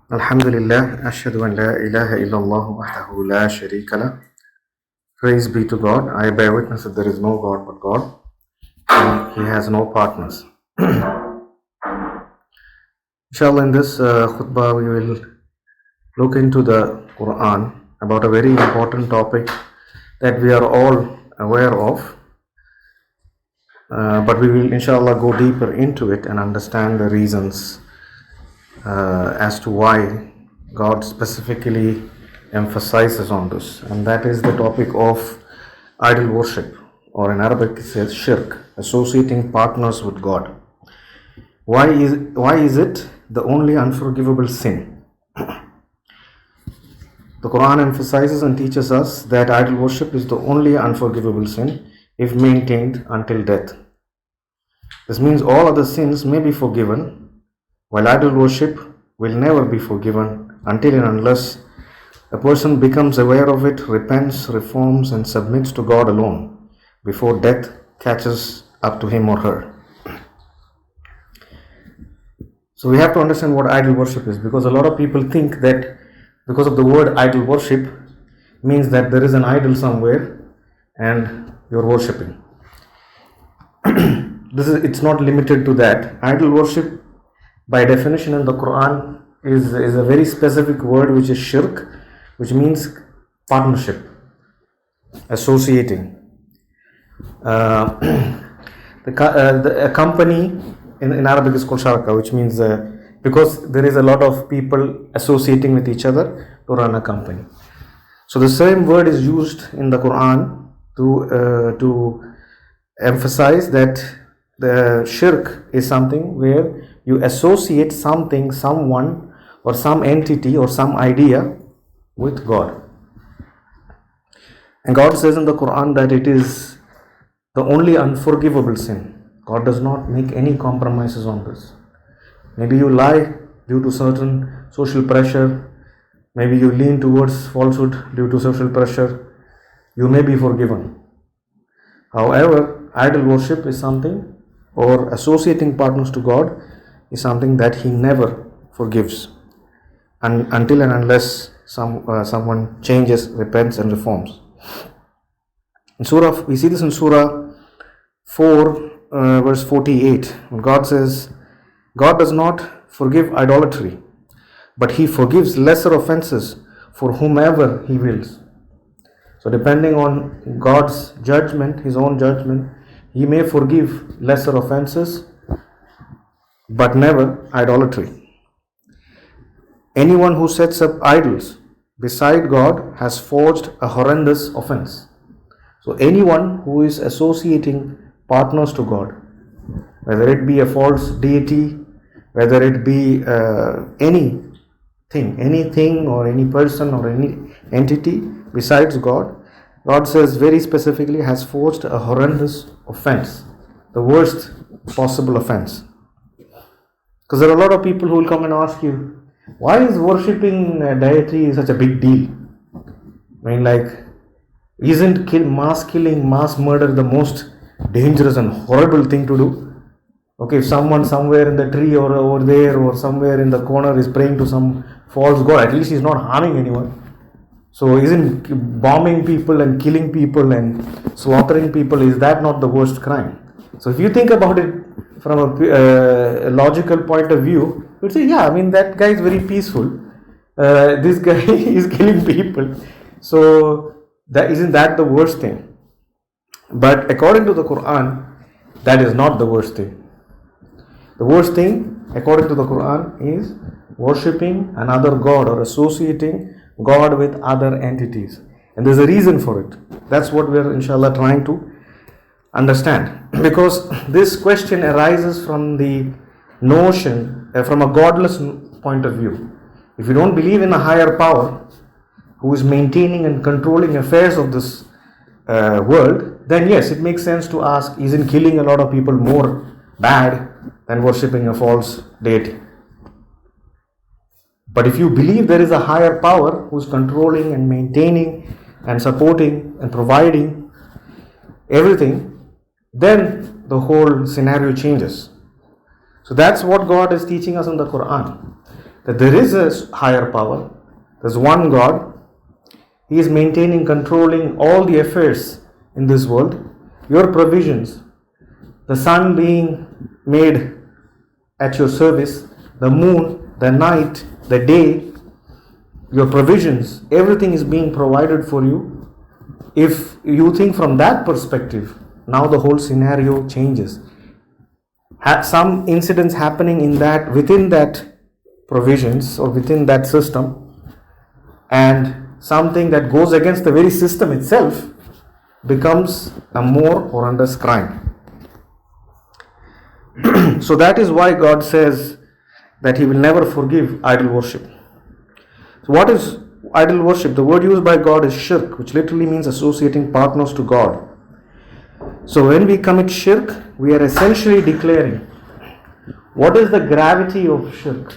Alhamdulillah, ashhadu an la ilaha illallah wahdahu la sharika lah. Praise be to God. I bear witness that there is no God but God, and He has no partners. Inshallah, in this khutbah, we will look into the Quran about a very important topic that we are all aware of, but we will inshallah go deeper into it and understand the reasons as to why God specifically emphasizes on this, and that is the topic of idol worship, or in Arabic it says shirk, associating partners with God. Why is it the only unforgivable sin? The Quran emphasizes and teaches us that idol worship is the only unforgivable sin if maintained until death. This means all other sins may be forgiven, while idol worship will never be forgiven until and unless a person becomes aware of it, repents, reforms, and submits to God alone before death catches up to him or her. So we have to understand what idol worship is, because a lot of people think that because of the word idol worship means that there is an idol somewhere and you're worshipping. It's not limited to that. Idol worship, by definition in the Quran, is a very specific word, which is shirk, which means partnership, associating. A company in Arabic is called sharaka, which means because there is a lot of people associating with each other to run a company. So the same word is used in the Quran to emphasize that the shirk is something where you associate something, someone, or some entity or some idea with God. And God says in the Quran that it is the only unforgivable sin. God does not make any compromises on this. Maybe you lie due to certain social pressure. Maybe you lean towards falsehood due to social pressure. You may be forgiven. However, idol worship is something, or associating partners to God is something that He never forgives, and until and unless someone changes, repents, and reforms. We see this in Surah 4, verse 48. God says, God does not forgive idolatry, but He forgives lesser offenses for whomever He wills. So depending on God's judgment, His own judgment, He may forgive lesser offenses, but never idolatry. Anyone who sets up idols beside God has forged a horrendous offense. So anyone who is associating partners to God, whether it be a false deity, whether it be anything or any person or any entity besides God, God says very specifically has forged a horrendous offense, the worst possible offense. Because there are a lot of people who will come and ask you, why is worshipping a deity such a big deal? I mean, isn't mass killing, mass murder the most dangerous and horrible thing to do? Okay, if someone somewhere in the tree or over there or somewhere in the corner is praying to some false god, at least he's not harming anyone. So isn't bombing people and killing people and slaughtering people, is that not the worst crime? So if you think about it from a logical point of view, you'd say, yeah, I mean, that guy is very peaceful. This guy is killing people. So isn't that the worst thing? But according to the Quran, that is not the worst thing. The worst thing, according to the Quran, is worshipping another god or associating God with other entities. And there's a reason for it. That's what we're inshallah trying to understand. Because this question arises from the notion, from a godless point of view. If you don't believe in a higher power who is maintaining and controlling affairs of this world, then yes, it makes sense to ask, isn't killing a lot of people more bad than worshipping a false deity? But if you believe there is a higher power who's controlling and maintaining and supporting and providing everything, then the whole scenario changes. So that's what God is teaching us in the Quran. that there is a higher power, there's one God. He is maintaining, controlling all the affairs in this world. Your provisions, the sun being made at your service, the moon, the night, the day, your provisions, everything is being provided for you. If you think from that perspective, now the whole scenario changes. Some incidents happening in that, within that provisions or within that system, and something that goes against the very system itself becomes a more horrendous crime. So that is why God says that He will never forgive idol worship. So what is idol worship? The word used by God is shirk, which literally means associating partners to God. So when we commit shirk, we are essentially declaring. What is the gravity of shirk?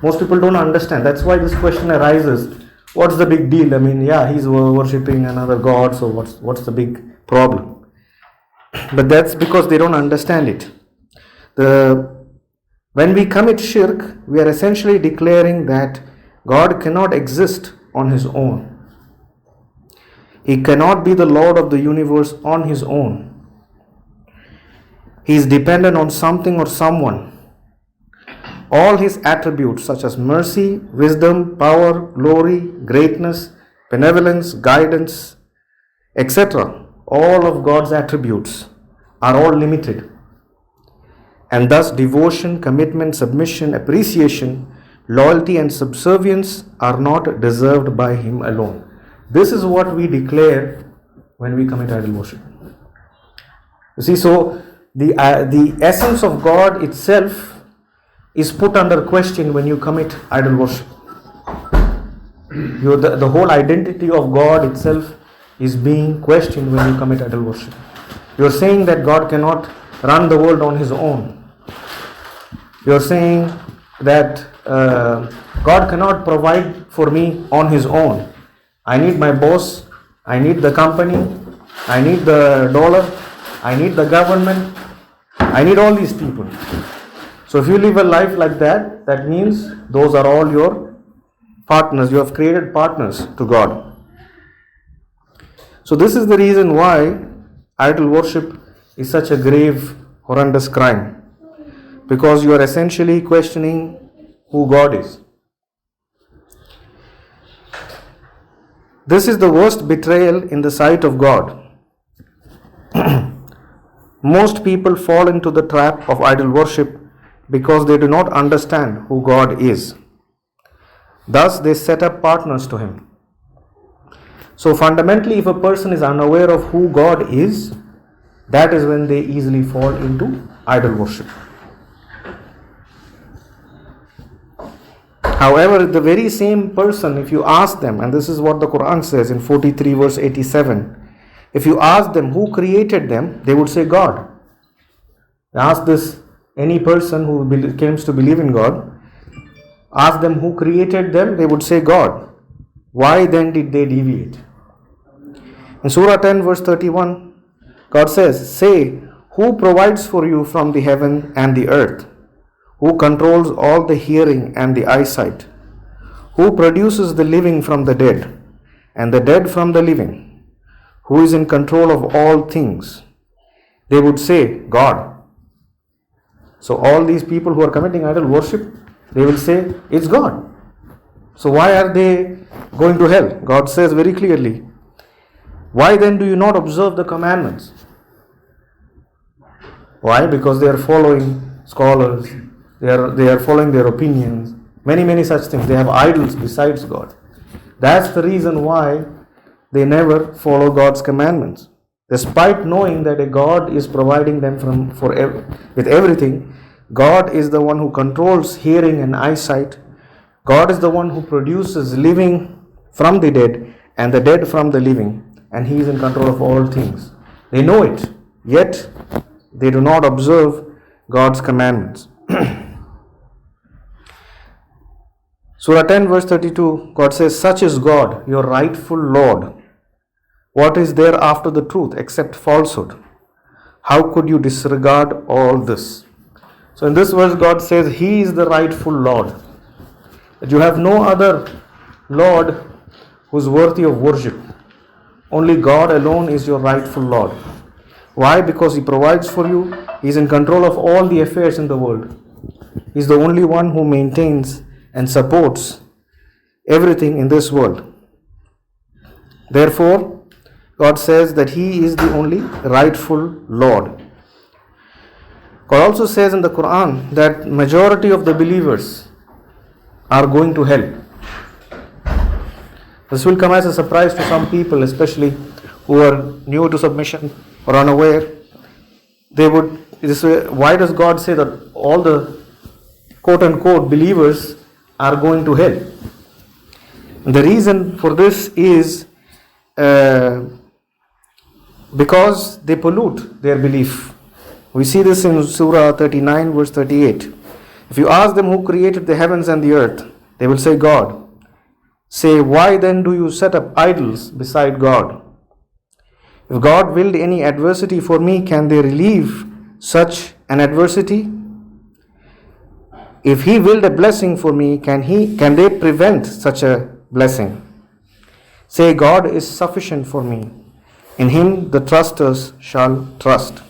Most people don't understand. That's why this question arises. What's the big deal? I mean, yeah, he's worshipping another god, so what's the big problem? But that's because they don't understand it. When we commit shirk, we are essentially declaring that God cannot exist on His own. He cannot be the Lord of the universe on His own. He is dependent on something or someone. All His attributes such as mercy, wisdom, power, glory, greatness, benevolence, guidance, etc., all of God's attributes are all limited. And thus devotion, commitment, submission, appreciation, loyalty and subservience are not deserved by Him alone. This is what we declare when we commit idol worship. You see, so the essence of God itself is put under question when you commit idol worship. The whole identity of God itself is being questioned when you commit idol worship. You are saying that God cannot run the world on His own. You are saying that God cannot provide for me on His own. I need my boss, I need the company, I need the dollar, I need the government, I need all these people. So if you live a life like that, that means those are all your partners. You have created partners to God. So this is the reason why idol worship is such a grave, horrendous crime. Because you are essentially questioning who God is. This is the worst betrayal in the sight of God. Most people fall into the trap of idol worship because they do not understand who God is. Thus, they set up partners to Him. So fundamentally, if a person is unaware of who God is, that is when they easily fall into idol worship. However, the very same person, if you ask them, and this is what the Quran says in 43 verse 87, if you ask them who created them, they would say God. Ask this, any person who comes to believe in God, ask them who created them, they would say God. Why then did they deviate? In Surah 10 verse 31, God says, say, who provides for you from the heaven and the earth? Who controls all the hearing and the eyesight? Who produces the living from the dead and the dead from the living? Who is in control of all things? They would say, God. So all these people who are committing idol worship, they will say, it's God. So why are they going to hell? God says very clearly, why then do you not observe the commandments? Why? Because they are following scholars, they are following their opinions, many such things. They have idols besides God. That's the reason why they never follow God's commandments. Despite knowing that a God is providing them with everything, God is the one who controls hearing and eyesight. God is the one who produces living from the dead and the dead from the living, and He is in control of all things. They know it, yet they do not observe God's commandments. Surah 10 verse 32, God says, such is God, your rightful Lord. What is there after the truth except falsehood? How could you disregard all this? So in this verse, God says He is the rightful Lord. that you have no other Lord who's worthy of worship. Only God alone is your rightful Lord. Why? Because He provides for you. He's in control of all the affairs in the world. He's the only one who maintains and supports everything in this world. Therefore, God says that He is the only rightful Lord. God also says in the Quran that majority of the believers are going to hell. This will come as a surprise to some people, especially who are new to submission or unaware. Why does God say that all the quote-unquote believers are going to hell? And the reason for this is because they pollute their belief. We see this in Surah 39 verse 38. If you ask them who created the heavens and the earth, they will say God. Say, why then do you set up idols beside God? If God willed any adversity for me, can they relieve such an adversity? If He willed a blessing for me, can they prevent such a blessing? Say, God is sufficient for me. In Him the trusters shall trust.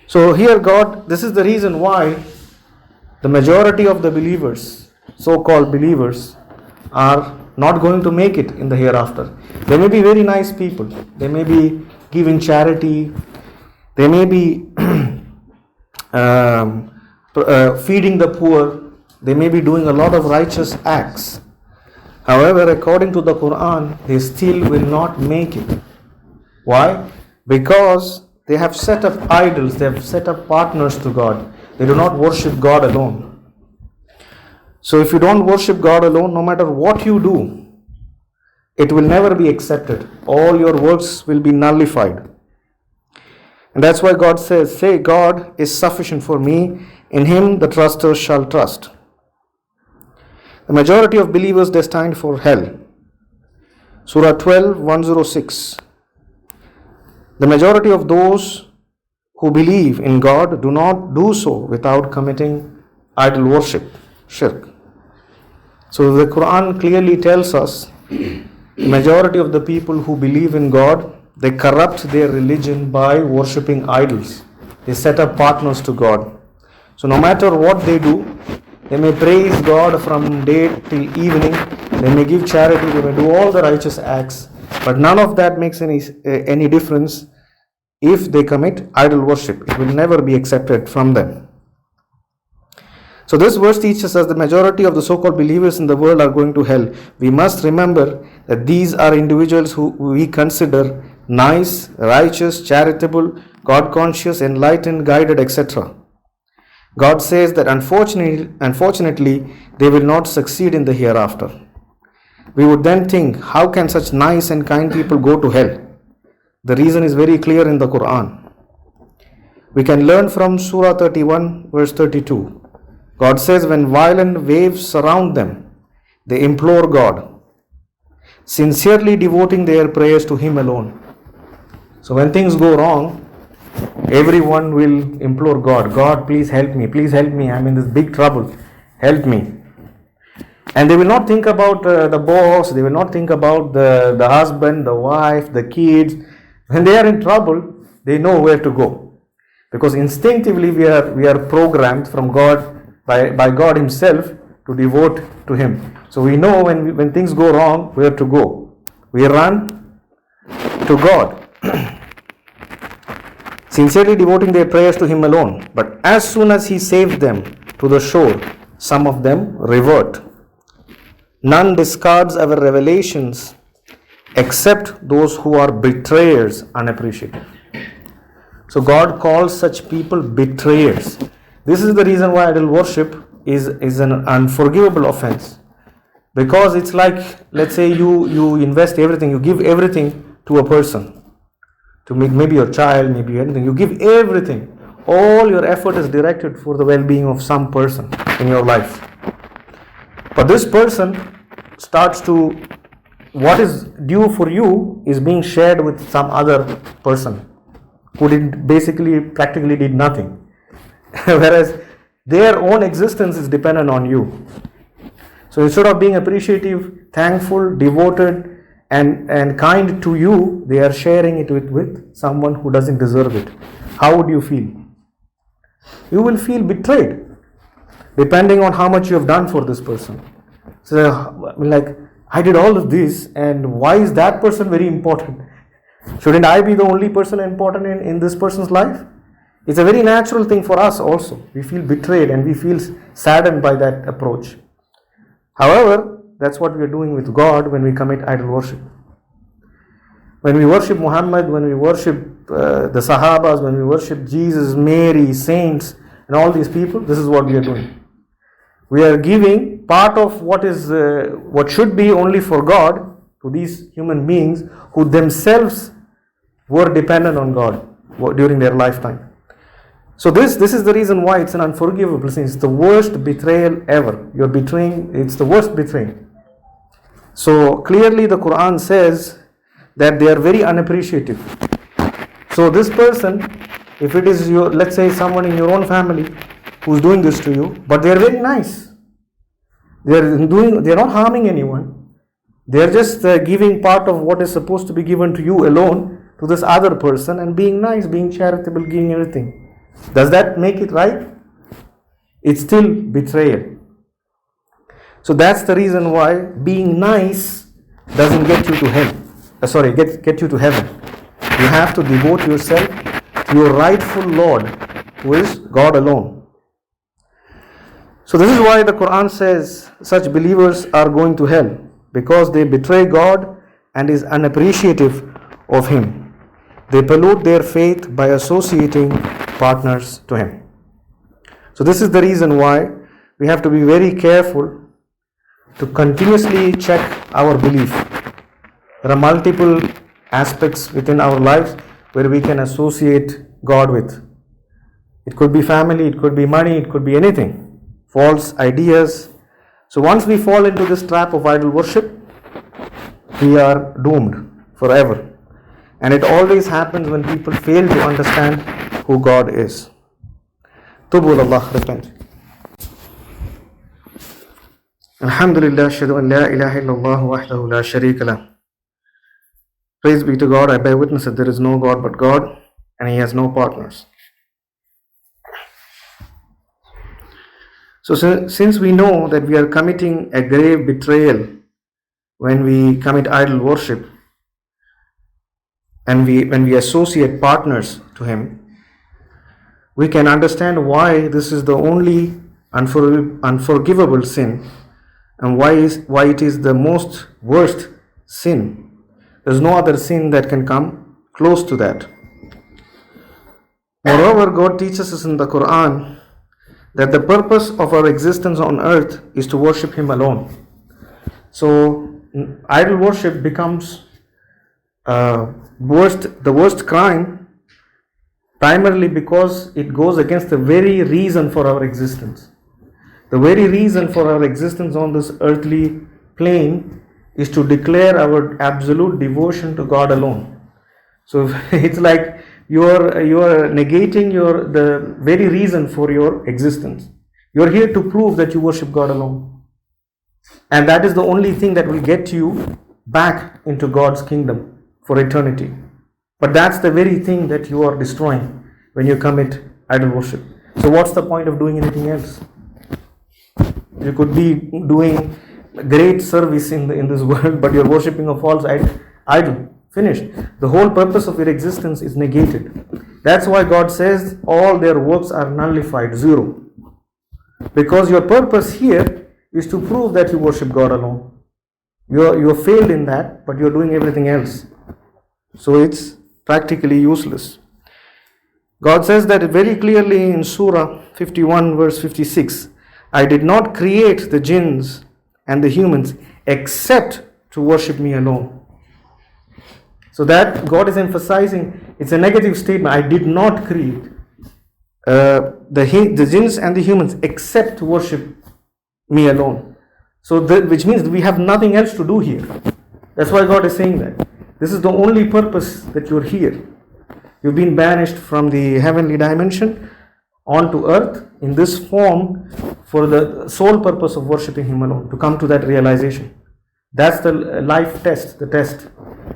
So here this is the reason why the majority of the believers, so-called believers, are not going to make it in the hereafter. They may be very nice people. They may be giving charity. They may be feeding the poor. They may be doing a lot of righteous acts. However, according to the Quran, they still will not make it. Why? Because they have set up idols. They have set up partners to God. They do not worship God alone. So if you don't worship God alone, no matter what you do, it will never be accepted. All your works will be nullified. And that's why God says, say, God is sufficient for me. In Him the trusters shall trust. The majority of believers destined for hell. Surah 12, 106. The majority of those who believe in God do not do so without committing idol worship, shirk. So the Quran clearly tells us the majority of the people who believe in God, they corrupt their religion by worshipping idols. They set up partners to God. So no matter what they do, they may praise God from day till evening, they may give charity, they may do all the righteous acts, but none of that makes any difference if they commit idol worship. It will never be accepted from them. So this verse teaches us the majority of the so-called believers in the world are going to hell. We must remember that these are individuals who we consider nice, righteous, charitable, God-conscious, enlightened, guided, etc. God says that unfortunately, they will not succeed in the hereafter. We would then think, how can such nice and kind people go to hell? The reason is very clear in the Quran. We can learn from Surah 31 verse 32. God says, when violent waves surround them, they implore God, sincerely devoting their prayers to Him alone. So when things go wrong, everyone will implore God, God, please help me, I'm in this big trouble, help me. And they will not think about the boss, they will not think about the husband, the wife, the kids. When they are in trouble, they know where to go. Because instinctively we are programmed from God, by God Himself, to devote to Him. So we know when things go wrong, where to go. We run to God, sincerely devoting their prayers to Him alone. But as soon as He saves them to the shore, some of them revert. None discards our revelations except those who are betrayers, unappreciative. So God calls such people betrayers. This is the reason why idol worship is an unforgivable offense. Because it's like, let's say you invest everything, you give everything to a person. To maybe your child, maybe anything. You give everything. All your effort is directed for the well-being of some person in your life. But this person starts to, what is due for you is being shared with some other person who practically did nothing. Whereas Their own existence is dependent on you. So instead of being appreciative, thankful, devoted, and kind to you, they are sharing it with someone who doesn't deserve it. How would you feel? You will feel betrayed, depending on how much you have done for this person. So, like, I did all of this, and why is that person very important? Shouldn't I be the only person important in this person's life? It's a very natural thing for us also. We feel betrayed and we feel saddened by that approach. However, that's what we are doing with God when we commit idol worship. When we worship Muhammad, when we worship the Sahabas, when we worship Jesus, Mary, saints, and all these people, this is what we are doing. We are giving part of what should be only for God to these human beings who themselves were dependent on God during their lifetime. So this is the reason why it's an unforgivable sin. It's the worst betrayal ever. You're betraying, it's the worst betrayal. So clearly the Quran says that they are very unappreciative. So this person, if it is let's say someone in your own family who's doing this to you, but they're very nice. They're not harming anyone. They're just giving part of what is supposed to be given to you alone to this other person and being nice, being charitable, giving everything. Does that make it right? It's still betrayal. So that's the reason why being nice doesn't get you to hell. Get you to heaven. You have to devote yourself to your rightful Lord, who is God alone. So this is why the Quran says such believers are going to hell, because they betray God and is unappreciative of Him. They pollute their faith by associating partners to Him. So this is the reason why we have to be very careful to continuously check our belief. There are multiple aspects within our lives where we can associate God with. It could be family, it could be money, it could be anything. False ideas. So once we fall into this trap of idol worship, we are doomed forever. And it always happens when people fail to understand who God is. Tubu Allah, repent. Alhamdulillah, shadu an la ilaha illallah wahdahu la sharika lah. Praise be to God, I bear witness that there is no God but God, and He has no partners. So since we know that we are committing a grave betrayal when we commit idol worship, and when we associate partners to Him, we can understand why this is the only unforgivable sin, and why it is the most worst sin. There's no other sin that can come close to that. Moreover, God teaches us in the Quran that the purpose of our existence on earth is to worship Him alone. So idol worship becomes the worst crime, primarily because it goes against the very reason for our existence. The very reason for our existence on this earthly plane is to declare our absolute devotion to God alone. So it's like you are negating the very reason for your existence. You are here to prove that you worship God alone, and that is the only thing that will get you back into God's kingdom for eternity. But that's the very thing that you are destroying when you commit idol worship. So what's the point of doing anything else? You could be doing great service in this world, but you're worshipping a false idol. Finished. The whole purpose of your existence is negated. That's why God says all their works are nullified, zero. Because your purpose here is to prove that you worship God alone. You have failed in that, but you're doing everything else. So it's practically useless. God says that very clearly in Surah 51 verse 56. I did not create the jinns and the humans except to worship me alone. So that God is emphasizing, it's a negative statement. I did not create the jinns and the humans except to worship me alone. So which means we have nothing else to do here. That's why God is saying that. This is the only purpose that you're here. You've been banished from the heavenly dimension onto earth in this form for the sole purpose of worshipping Him alone, to come to that realization. That's the life test, the test.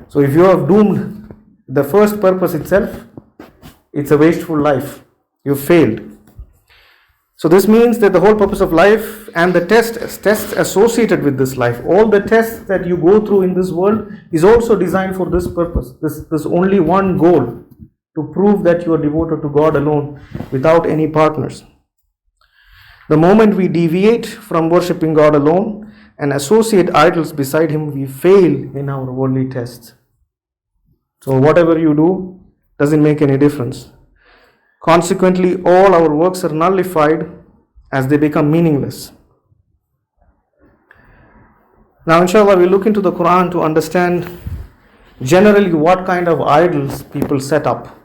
So if you have doomed the first purpose itself, it's a wasteful life. You failed. So this means that the whole purpose of life and the tests associated with this life, all the tests that you go through in this world is also designed for this purpose. There's only one goal, to prove that you are devoted to God alone without any partners. The moment we deviate from worshipping God alone and associate idols beside Him, we fail in our worldly tests. So whatever you do doesn't make any difference. Consequently, all our works are nullified as they become meaningless. Now, inshallah, we'll look into the Quran to understand generally what kind of idols people set up,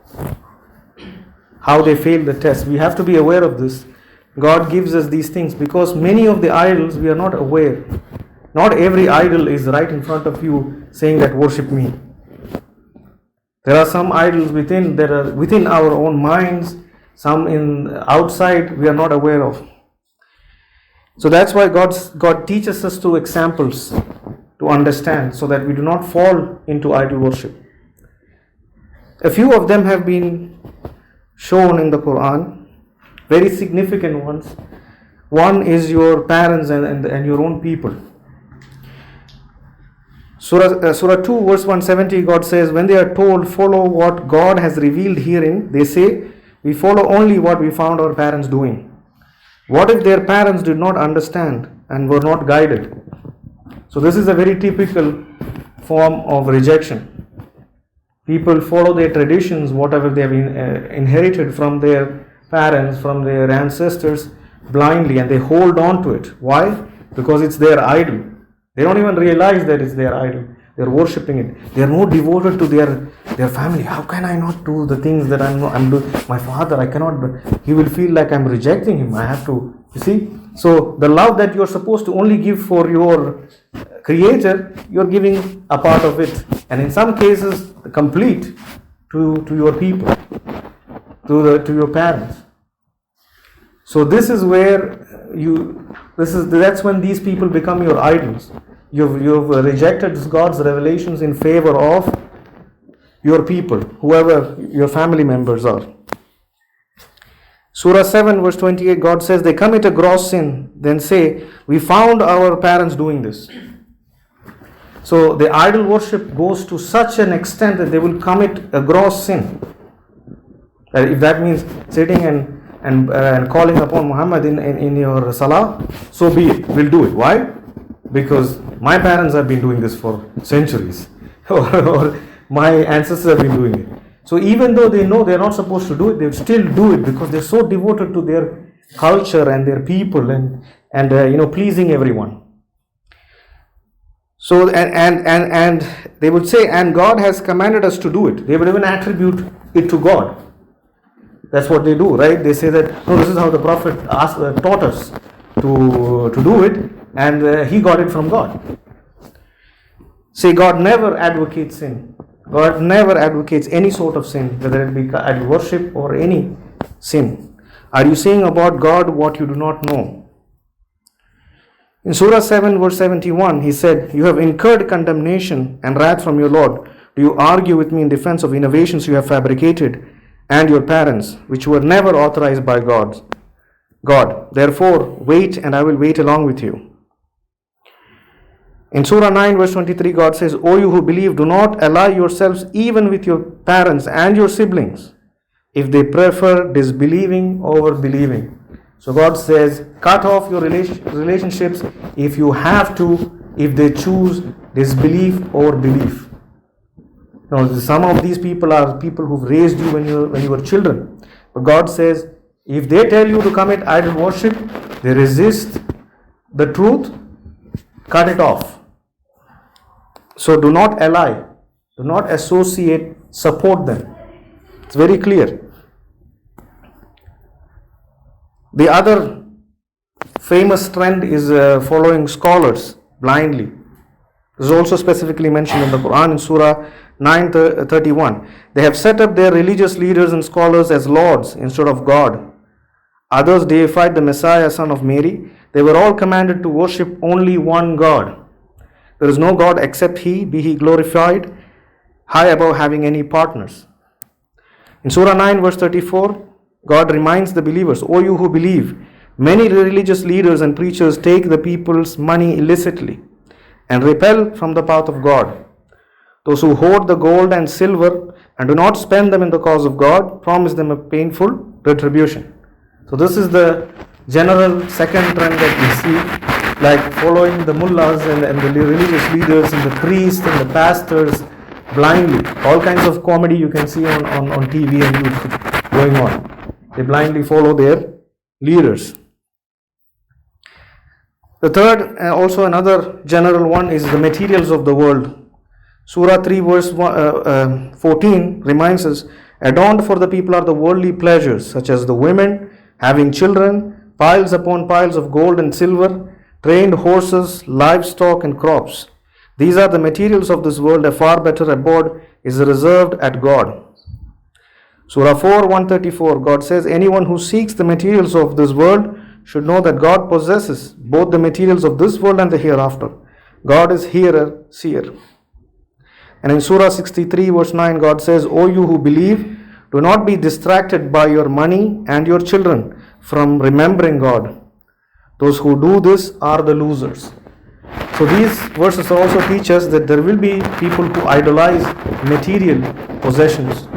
how they fail the test. We have to be aware of this. God gives us these things because many of the idols we are not aware. Not every idol is right in front of you saying that worship me. There are some idols that are within our own minds, some outside we are not aware of. So that's why God teaches us through examples to understand, so that we do not fall into idol worship. A few of them have been shown in the Quran, very significant ones. One is your parents and your own people. Surah 2 verse 170, God says, when they are told, follow what God has revealed herein, they say, we follow only what we found our parents doing. What if their parents did not understand and were not guided? So this is a very typical form of rejection. People follow their traditions, whatever they have inherited from their parents, from their ancestors, blindly, and they hold on to it. Why? Because it's their idol. They don't even realize that it's their idol. They're worshipping it. They're more devoted to their family. How can I not do the things that I'm doing? My father, I cannot. He will feel like I'm rejecting him. I have to. You see? So the love that you're supposed to only give for your Creator, you're giving a part of it, and in some cases, complete to your people, to your parents. So this is where that's when these people become your idols. You've rejected God's revelations in favor of your people, whoever your family members are. Surah 7 verse 28, God says, they commit a gross sin, then say, we found our parents doing this. So the idol worship goes to such an extent that they will commit a gross sin. If that means sitting and calling upon Muhammad in your salah, so be it. We'll do it. Why? Because my parents have been doing this for centuries, or my ancestors have been doing it. So even though they know they're not supposed to do it, they still do it because they're so devoted to their culture and their people and pleasing everyone. So and they would say, and God has commanded us to do it. They would even attribute it to God. That's what they do, right? They say that, no, this is how the Prophet taught us to do it, and he got it from God. Say, God never advocates sin. God never advocates any sort of sin, whether it be idol worship or any sin. Are you saying about God what you do not know? In Surah 7 verse 71, he said, you have incurred condemnation and wrath from your Lord. Do you argue with me in defense of innovations you have fabricated and your parents, which were never authorized by God? Therefore, wait, and I will wait along with you. In Surah 9 verse 23, God says, O you who believe, do not ally yourselves even with your parents and your siblings, if they prefer disbelieving over believing. So God says, cut off your relationships if you have to, if they choose disbelief over belief. Now, some of these people are people who've raised you when you were children. But God says, if they tell you to commit idol worship, they resist the truth, cut it off. So do not ally, do not associate, support them. It's very clear. The other famous trend is following scholars blindly. This is also specifically mentioned in the Quran in Surah 9:31. They have set up their religious leaders and scholars as lords instead of God. Others deified the Messiah, son of Mary. They were all commanded to worship only one God. There is no God except He, be He glorified, high above having any partners. In Surah 9 verse 34, God reminds the believers, O you who believe, many religious leaders and preachers take the people's money illicitly and repel from the path of God. Those who hoard the gold and silver and do not spend them in the cause of God, promise them a painful retribution. So this is the general second trend that we see, like following the mullahs and the religious leaders and the priests and the pastors blindly. All kinds of comedy you can see on TV and YouTube going on. They blindly follow their leaders. The third, also another general one, is the materials of the world. Surah 3 verse 14 reminds us, adorned for the people are the worldly pleasures, such as the women, having children, piles upon piles of gold and silver, trained horses, livestock and crops. These are the materials of this world. A far better abode is reserved at God. Surah 4 134, God says, anyone who seeks the materials of this world should know that God possesses both the materials of this world and the hereafter. God is hearer, seer. And in Surah 63 verse 9, God says, O you who believe, do not be distracted by your money and your children from remembering God. Those who do this are the losers. So these verses also teach us that there will be people who idolize material possessions.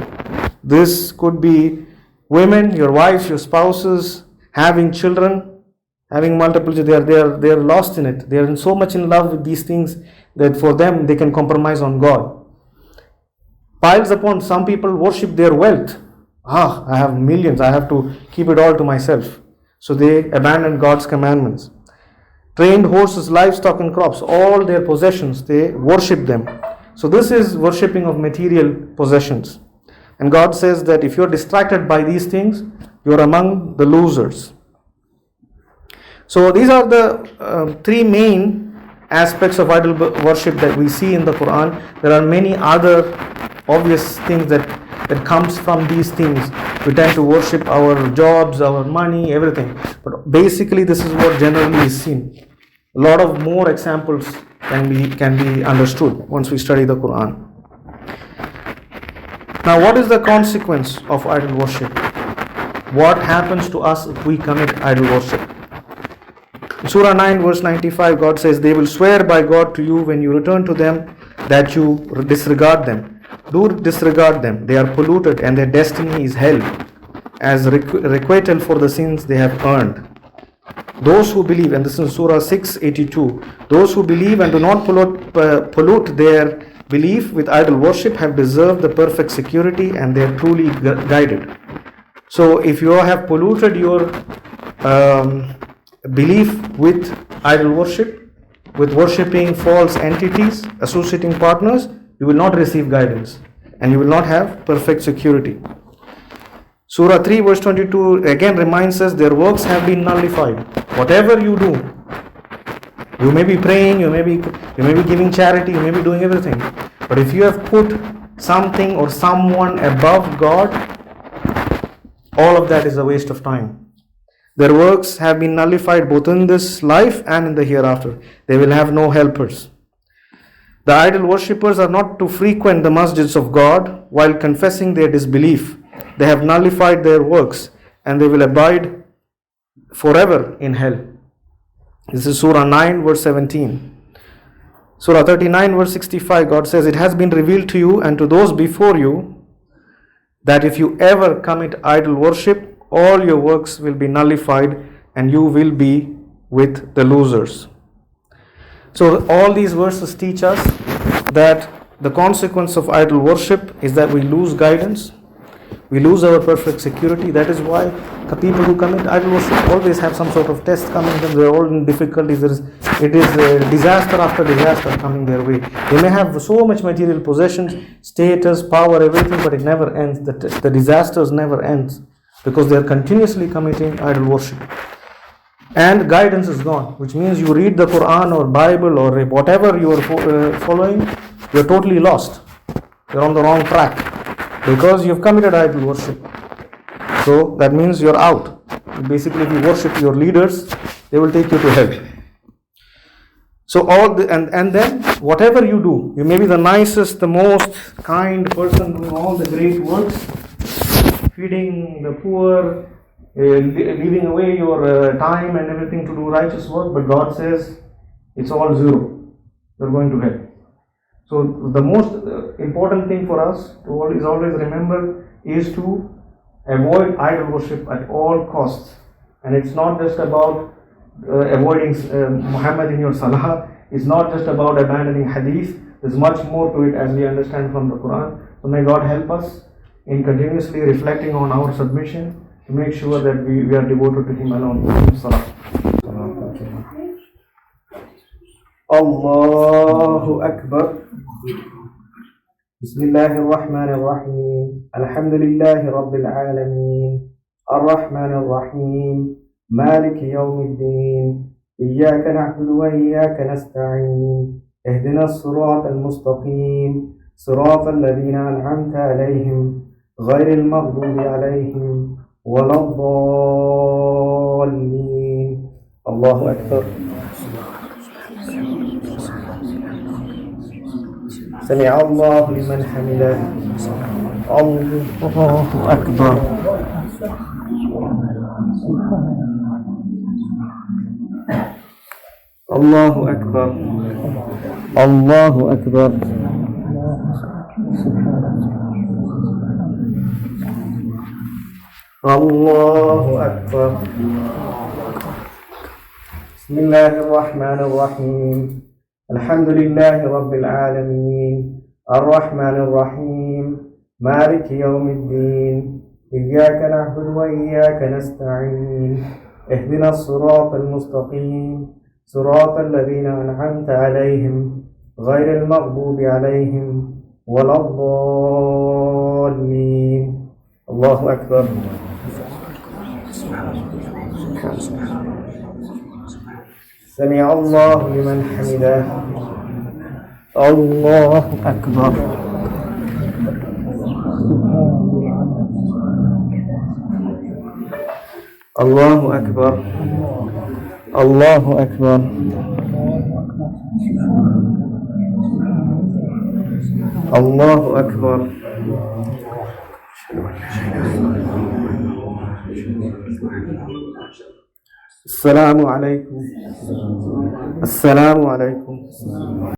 This could be women, your wives, your spouses, having children, having multiple children. They are lost in it. They are so much in love with these things that for them they can compromise on God. Piles upon, some people worship their wealth. I have millions, I have to keep it all to myself. So they abandon God's commandments. Trained horses, livestock and crops, all their possessions, they worship them. So this is worshipping of material possessions. And God says that if you're distracted by these things, you're among the losers. So these are the three main aspects of idol worship that we see in the Quran. There are many other obvious things that comes from these things. We tend to worship our jobs, our money, everything. But basically this is what generally is seen. A lot of more examples can be understood once we study the Quran. Now, what is the consequence of idol worship? What happens to us if we commit idol worship? In Surah 9 verse 95, God says, they will swear by God to you when you return to them that you disregard them. Do disregard them. They are polluted and their destiny is hell as requital for the sins they have earned. Those who believe, and this is Surah 6:82, those who believe and do not pollute their belief with idol worship have deserved the perfect security and they are truly guided. So if you have polluted your belief with idol worship, with worshipping false entities, associating partners, you will not receive guidance and you will not have perfect security. Surah 3 verse 22 again reminds us their works have been nullified. Whatever you do, you may be praying, you may be giving charity, you may be doing everything. But if you have put something or someone above God, all of that is a waste of time. Their works have been nullified both in this life and in the hereafter. They will have no helpers. The idol worshippers are not to frequent the masjids of God while confessing their disbelief. They have nullified their works and they will abide forever in hell. This is Surah 9 verse 17. Surah 39 verse 65, God says, it has been revealed to you and to those before you that if you ever commit idol worship, all your works will be nullified and you will be with the losers. So all these verses teach us that the consequence of idol worship is that we lose guidance, we lose our perfect security. That is why the people who commit idol worship always have some sort of test coming to them. They are all in difficulties. It is disaster after disaster coming their way. They may have so much material possessions, status, power, everything, but it never ends. The disasters never ends because they are continuously committing idol worship. And guidance is gone, which means you read the Quran or Bible or whatever you are following, you are totally lost. You are on the wrong track because you have committed idol worship. So that means you are out. Basically, if you worship your leaders, they will take you to hell. So and then whatever you do, you may be the nicest, the most kind person doing all the great works, feeding the poor, leaving away your time and everything to do righteous work, but God says it's all zero. You're going to hell. So the most important thing for us to always remember is to avoid idol worship at all costs. And it's not just about avoiding Muhammad in your salah. It's not just about abandoning hadith. There's much more to it, as we understand from the Quran. So may God help us in continuously reflecting on our submission to make sure that we are devoted to Him alone. Salah. Allahu Akbar. Bismillahir Rahmanir Rahim. Alhamdulillahi Rabbil Alameen. Ar-Rahmanir Rahim. مالك يوم الدين إياك نعبد وإياك نستعين اهدنا الصراط المستقيم صراط الذين أنعمت عليهم غير المغضوب عليهم ولا الضالين. الله أكبر. سمع الله لمن حمده. الله أكبر. الله أكبر. الله أكبر. الله أكبر. بسم الله الرحمن الرحيم. الحمد لله رب العالمين الرحمن الرحيم مالك يوم الدين إياك نعبد وإياك نستعين اهدنا الصراط المستقيم صراط الذين أنعمت عليهم غير المغضوب عليهم ولا الضالين. الله أكبر. سمع الله لمن حمده. الله أكبر. الله أكبر. الله أكبر. الله أكبر. السلام عليكم. السلام عليكم.